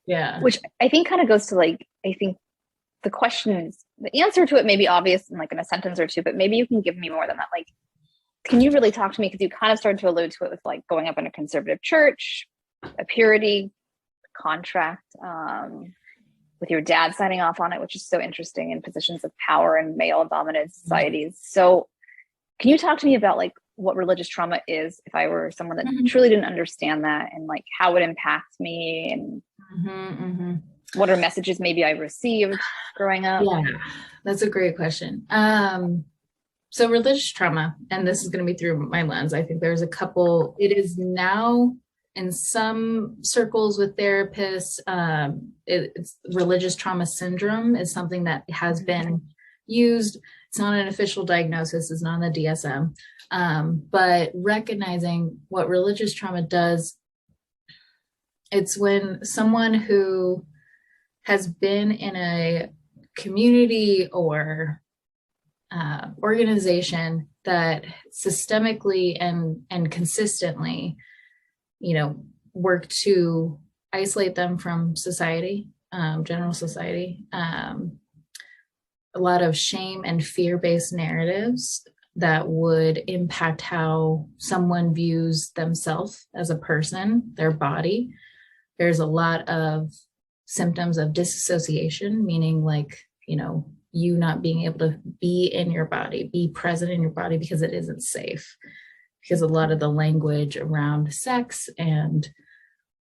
Yeah. Which I think kind of goes to like, I think the question is, the answer to it may be obvious in like in a sentence or two, but maybe you can give me more than that. Like, can you really talk to me? Because you kind of started to allude to it with like going up in a conservative church, a purity contract, with your dad signing off on it, which is so interesting, in positions of power in male dominated societies. So can you talk to me about like what religious trauma is, if I were someone that truly didn't understand that, and like how it impacts me, and what are messages maybe I received growing up? Yeah, that's a great question. So religious trauma, and this is going to be through my lens. I think there's a couple, it is now in some circles with therapists, it's religious trauma syndrome is something that has been used. It's not an official diagnosis, it's not in the DSM, but recognizing what religious trauma does, it's when someone who has been in a community or organization that systemically and consistently, work to isolate them from society, general society, a lot of shame and fear-based narratives that would impact how someone views themselves as a person, their body. There's a lot of symptoms of disassociation, meaning like, you not being able to be in your body, be present in your body because it isn't safe. Because a lot of the language around sex and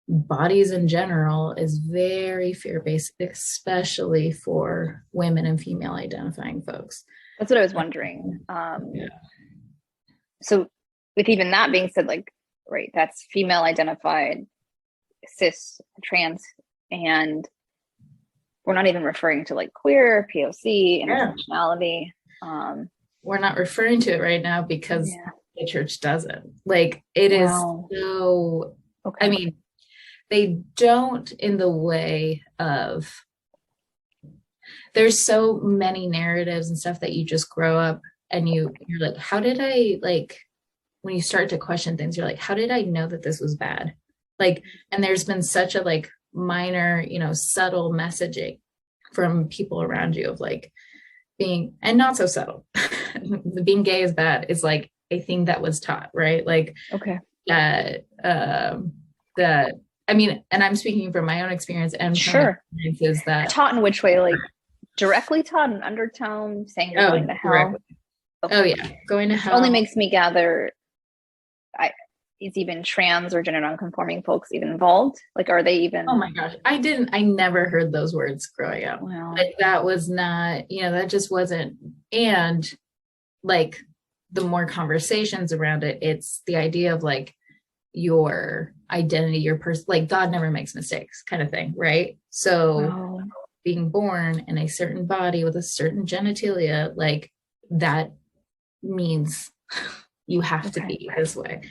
bodies in general is very fear-based, especially for women and female identifying folks. That's what I was wondering. So with even that being said, like, right, that's female identified, cis, trans, and we're not even referring to like queer, POC, intersectionality. We're not referring to it right now because the church doesn't. Like, it is so, I mean, they don't in the way of, there's so many narratives and stuff that you just grow up and you're like, how did I, like, when you start to question things, you're like, how did I know that this was bad? Like, and there's been such a like minor, subtle messaging from people around you of like being, and not so subtle, being gay is bad is like a thing that was taught, right? Like, I mean, and I'm speaking from my own experience and experiences that taught in which way, like directly taught in undertone, saying you're going to hell. Going to hell. It only makes me gather, is even trans or gender nonconforming folks even involved? Like, are they even? Oh my gosh, I never heard those words growing up. Wow. Like, that was not, that just wasn't. And like, the more conversations around it, it's the idea of like your identity, your person, like God never makes mistakes kind of thing, right? So being born in a certain body with a certain genitalia, like that means you have to be this way.